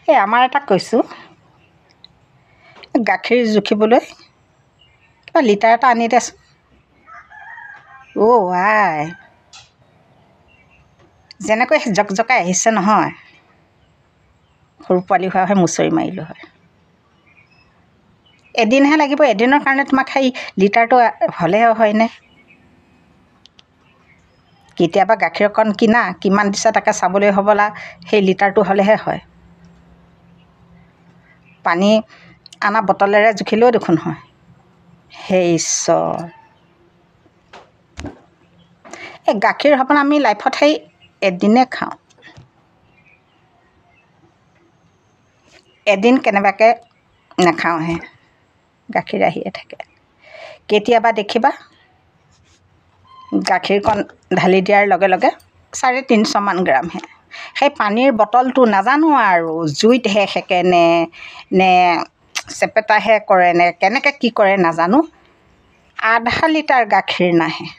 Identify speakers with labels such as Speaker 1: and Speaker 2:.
Speaker 1: এই আমাৰ এটাক কৈছোঁ গাখীৰ জুখিবলৈ কিবা লিটাৰ এটা আনি দেচোন। অ' আই, যেনেকৈ জকজকাই আহিছে নহয়, সৰু পোৱালি হোৱা হয় মুচৰি মাৰিলোঁ হয়। এদিনহে লাগিব, এদিনৰ কাৰণে তোমাক সেই লিটাৰটো হ'লেহে হয়নে? কেতিয়াবা গাখীৰ অকণ কিনা, কিমান দিছে তাকে চাবলৈ হ'বলা সেই লিটাৰটো হ'লেহে হয়। পানী আনা বটলেৰে জুখিলেও দেখোন হয়। হে ঈশ্বৰ, এই গাখীৰ হ'বলা আমি লাইফত সেই এদিনে খাওঁ, এদিন কেনেবাকৈ নাখাওঁহে, গাখীৰ আহিয়ে থাকে। কেতিয়াবা দেখিবা গাখীৰকণ ঢালি দিয়াৰ লগে লগে 350 গ্ৰামহে। সেই পানীৰ বটলটো নাজানো আৰু জুইতহে সেকে নে চেপেটাহে কৰে নে কেনেকৈ কি কৰে নাজানো, আধা লিটাৰ গাখীৰ নাহে।